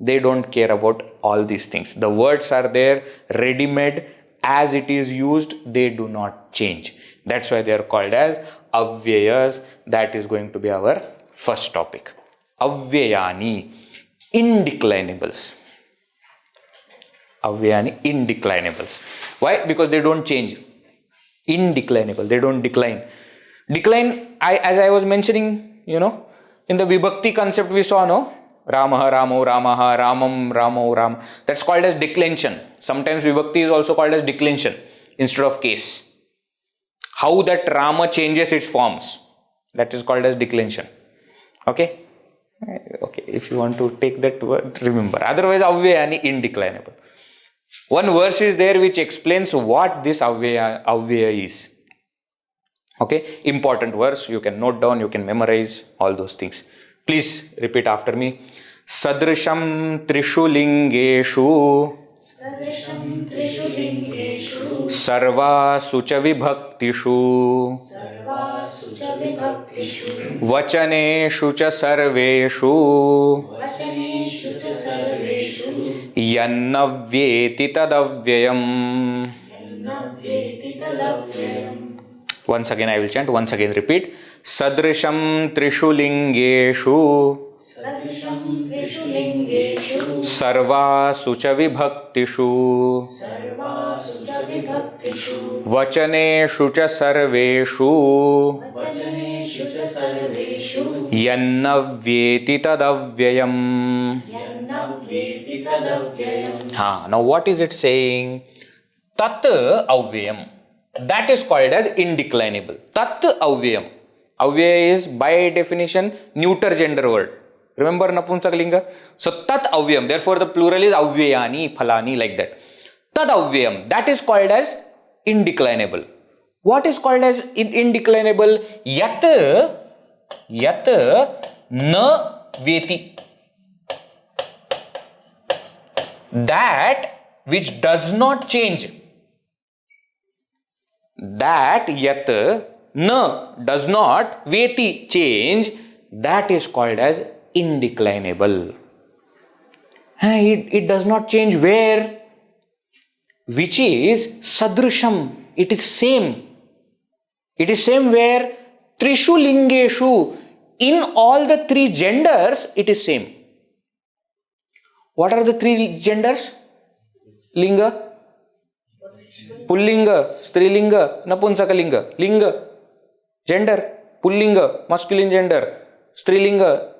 They don't care about all these things. The words are there, ready-made, as it is used, they do not change. That's why they are called as avyayas. That is going to be our first topic. Avyayani, indeclinables. Avyayani, indeclinables. Why? Because they don't change. Indeclinable, they don't decline. Decline, as I was mentioning, in the vibhakti concept we saw, no? Ramaha, Ramo, Ramaha, Ramam, Ramo, Ram. That's called as declension. Sometimes vibhakti is also called as declension instead of case. How that Rama changes its forms, that is called as declension. Okay? Okay, if you want to take that word, remember. Otherwise, avyayani, indeclinable. One verse is there which explains what this avyaya is. Okay, important verse, you can note down, you can memorize all those things. Please repeat after me. Sadrisham trishu lingeshu sarvasu cha vibhaktishu vachaneshu cha sarveshu yannavyeti tadavyayam. Once again I will chant, once again repeat. Sadrisham trishu lingeshu sarvasu cha vibhaktishu vachaneshu cha sarveshu yannavyeti tadavyayam. Now what is it saying? Tat avyayam. That is called as indeclinable. Tat avyayam. Avyaya is by definition neuter gender word. Remember Napunsakalinga? So tat avyayam. Therefore the plural is avyayani, phalani, like that. Tad avyayam. That is called as indeclinable. What is called as indeclinable? Yat na veti. That which does not change. That yat na does not veti change, that is called as indeclinable. It does not change where? Which is sadrisham. It is same. It is same where? Trishu lingeshu. In all the three genders, it is same. What are the three genders? Linga, Pullinga, Strilinga, Napunsakalinga. Linga, gender. Pullinga, masculine gender. Strilinga,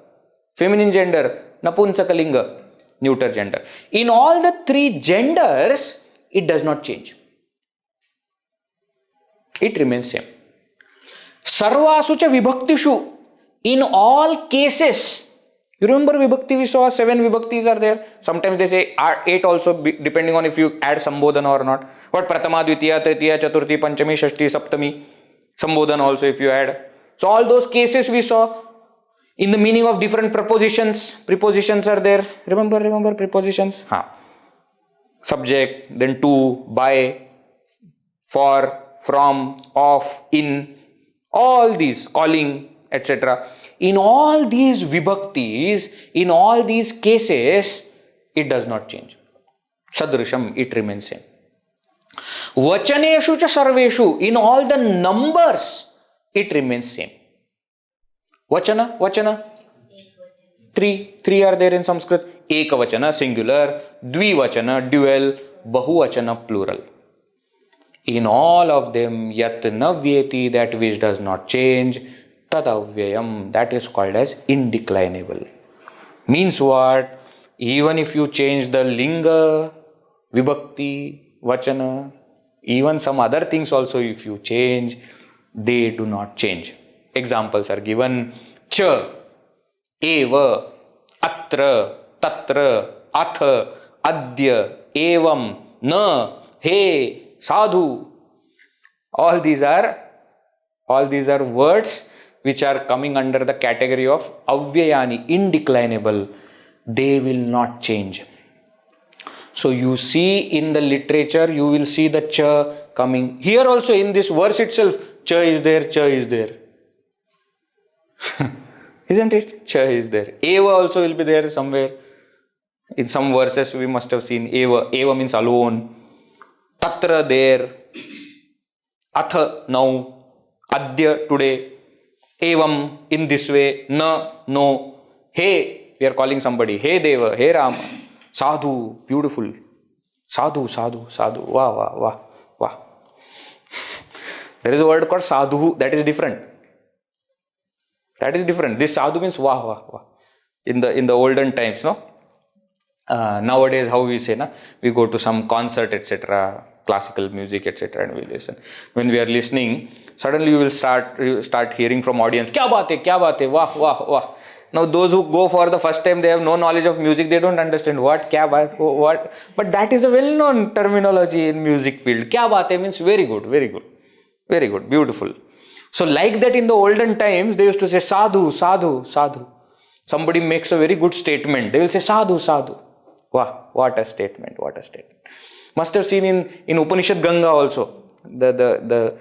feminine gender. Napunsakalinga. neuter gender. In all the three genders, it does not change. It remains same. Sarvasu cha vibhaktishu, in all cases. You remember vibhakti we saw, 7 vibhaktis are there. Sometimes they say 8 also, depending on if you add sambodhana or not. What Pratama, Dvitiya, Tritiya, Chaturthi, Panchami, Shashti, Saptami. Sambodhana also if you add. So all those cases we saw. In the meaning of different prepositions. Prepositions are there. Remember prepositions? Subject, then to, by, for, from, of, in. All these, calling, etc. In all these vibhaktis, in all these cases, it does not change. Sadrisham, it remains same. Vachaneshu cha sarveshu, in all the numbers, it remains same. Vachana. Three are there in Sanskrit. Ekavachana, singular. Dvivachana, dual. Bahuvachana, plural. In all of them, yat navyeti, that which does not change, tadavyayam, that is called as indeclinable. Means what? Even if you change the linga, vibhakti, vachana, even some other things also if you change, they do not change. Examples are given. Cha, eva, atra, tatra, atha, adya, evam, na, he, sadhu. All these are words which are coming under the category of avyayani, indeclinable. They will not change. So you see in the literature, you will see the cha coming. Here also in this verse itself, cha is there. Isn't it? Cha is there. Eva also will be there somewhere. In some verses we must have seen eva. Eva means alone. Tatra there. Atha now. Adya today. Evam in this way. Na no. Hey, we are calling somebody. Hey Deva. Hey Rama. Sadhu. Beautiful. Sadhu. Wow. There is a word called sadhu that is different. This sadhu means wow. In the olden times, no? Nowadays, how we say, na? We go to some concert, etc., classical music, etc., and we listen. When we are listening, suddenly you will start hearing from audience, kya baat hai, wah. Now those who go for the first time, they have no knowledge of music, they don't understand what, kya baat, what. But that is a well-known terminology in music field. Kya baat hai means very good, beautiful. So like that in the olden times, they used to say sadhu. Somebody makes a very good statement. They will say sadhu. Wow, what a statement. Must have seen in Upanishad Ganga also. The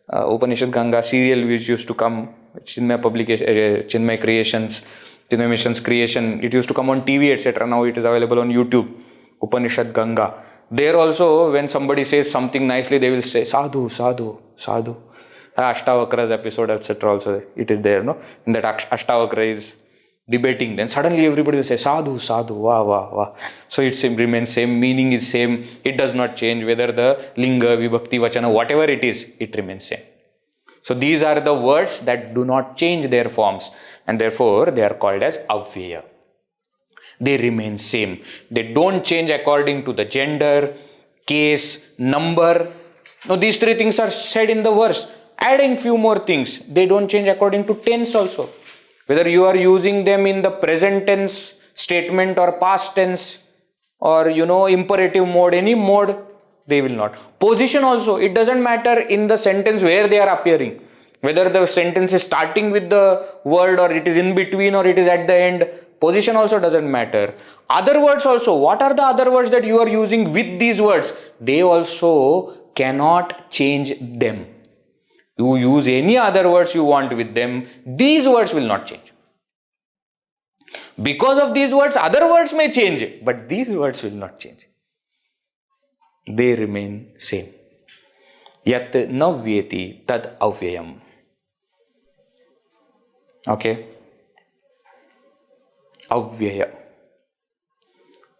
Upanishad Ganga serial which used to come, Chinmaya publication, Chinmaya creations, Chinmaya Mission's creation. It used to come on TV, etc. Now it is available on YouTube. Upanishad Ganga. There also, when somebody says something nicely, they will say sadhu. Ashtavakra's episode, etc. also it is there, no? In that Ashtavakra is debating, then suddenly everybody will say sadhu, wow. So it remains same, meaning is same, it does not change, whether the linga, vibhakti, vachana, whatever it is, it remains same. So these are the words that do not change their forms, and therefore they are called as avyaya. They remain same. They don't change according to the gender, case, number. Now these three things are said in the verse. Adding few more things. They don't change according to tense also. Whether you are using them in the present tense statement or past tense or imperative mode, any mode, they will not. Position also, it doesn't matter in the sentence where they are appearing. Whether the sentence is starting with the word or it is in between or it is at the end, position also doesn't matter. Other words also, what are the other words that you are using with these words? They also cannot change them. You use any other words you want with them, these words will not change. Because of these words, other words may change, but these words will not change. They remain same. Yat navyeti tad avyayam. Okay. Avyaya.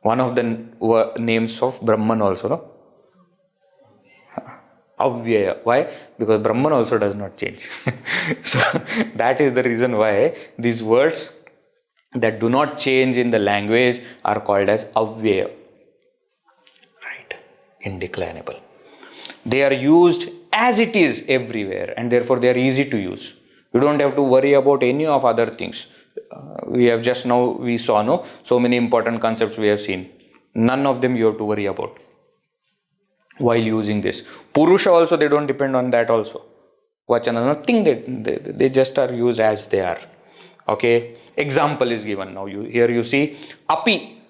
One of the names of Brahman also, no? Avyaya. Why? Because Brahman also does not change. So that is the reason why these words that do not change in the language are called as avyaya. Right? Indeclinable. They are used as it is everywhere, and therefore they are easy to use. You don't have to worry about any of other things. We saw no so many important concepts we have seen. None of them you have to worry about while using this. Purusha also, they don't depend on that also. Vachana, nothing, they just are used as they are. Okay, example is given now. Here you see api.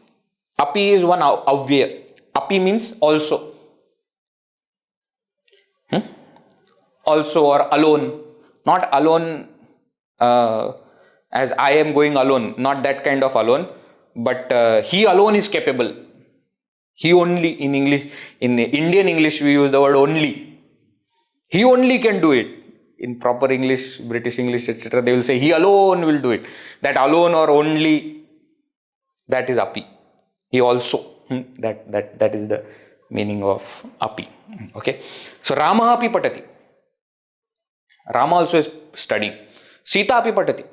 Api is one avyaya. Api means also. Also or alone. Not alone as I am going alone. Not that kind of alone. But he alone is capable. He only, in English, in Indian English we use the word only. He only can do it. In proper English, British English, etc., they will say he alone will do it. That alone or only, that is api. He also. That is the meaning of api. Okay. So Rama api patati. Rama also is studying. Sita api patati.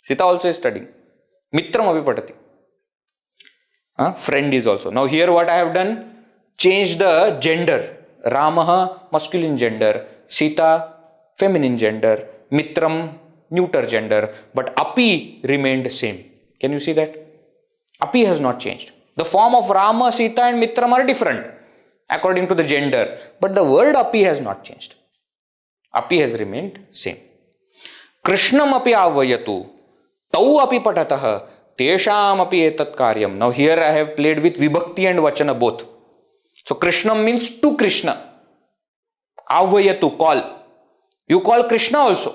Sita also is studying. Mitram api patati. Friend is also. Now here what I have done, change the gender. Ramaha masculine gender, Sita feminine gender, Mitram neuter gender, but api remained same. Can you see that? Api has not changed. The form of Rama, Sita and Mitram are different according to the gender, but the word api has not changed. Api has remained same. Krishnam api avayatu, tau api patatah, tesham api etat karyam. Now here I have played with vibhakti and vachana both. So Krishnam means to Krishna. Avayatu, call. You call Krishna also.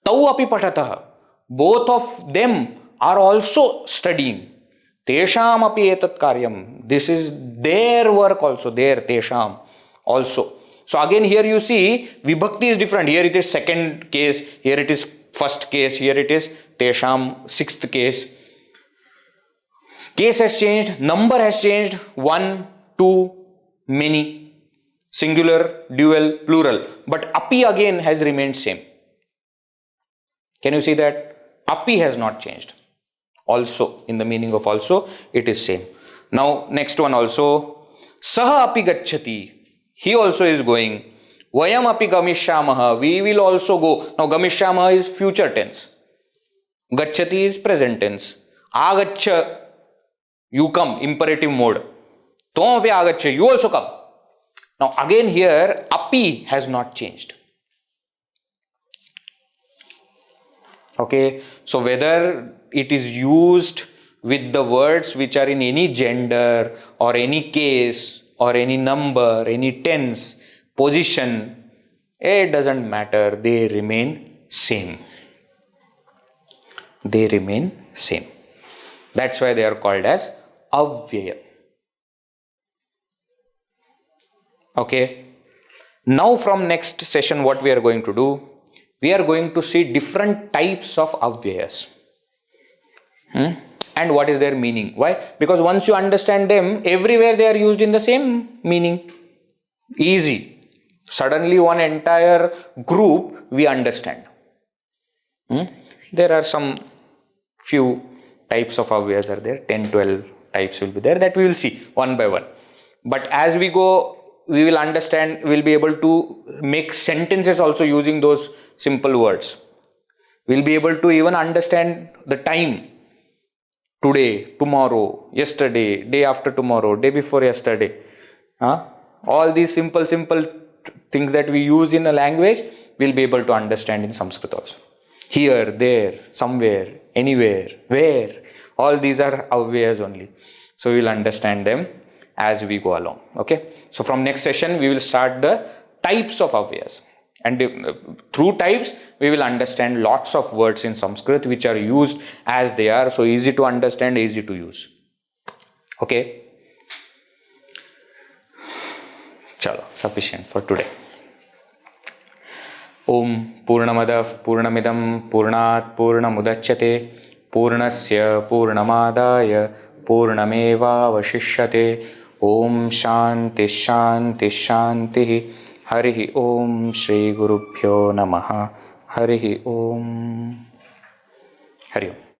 Tau api patatah. Both of them are also studying. Tesham api etat karyam. This is their work also. Their tesham also. So again here you see vibhakti is different. Here it is second case. Here it is first case. Here it is tesham sixth case. Case has changed. Number has changed. 1, 2, many. Singular, dual, plural. But api again has remained same. Can you see that? Api has not changed. Also, in the meaning of also, it is same. Now, next one also. Saha api gacchati. He also is going. Vayam api gamishyamaha. We will also go. Now, gamishyamaha is future tense. Gacchati is present tense. Agaccha. You come, imperative mode. Tom api agaccha. You also come. Now, again here, api has not changed. Okay, so whether it is used with the words which are in any gender or any case or any number, any tense, position, it doesn't matter. They remain same. They remain same. That's why they are called as avyaya. Okay. Now from next session what we are going to do, we are going to see different types of avyayas. And what is their meaning. Why? Because once you understand them, everywhere they are used in the same meaning. Easy. Suddenly one entire group we understand. There are some few types of avyayas are there. 10, 12 types will be there. That we will see one by one. But as we go, we will understand, we will be able to make sentences also using those simple words. We will be able to even understand the time. Today, tomorrow, yesterday, day after tomorrow, day before yesterday. All these simple things that we use in a language, we will be able to understand in Sanskrit also. Here, there, somewhere, anywhere, where. All these are avyayas only. So we will understand them as we go along. Okay. So from next session, we will start the types of avyayas. And through types, we will understand lots of words in Sanskrit which are used as they are. So easy to understand, easy to use. Okay. Chalo, sufficient for today. Om Purnamadav Purnamidam Purnat Purnamudachyate Purnasya Purnamadaya Purnameva Vashishyate. Om Shanti Shanti Shanti. Harihi Om Shri Gurubhyo Namaha. Harihi Om. Hari Om.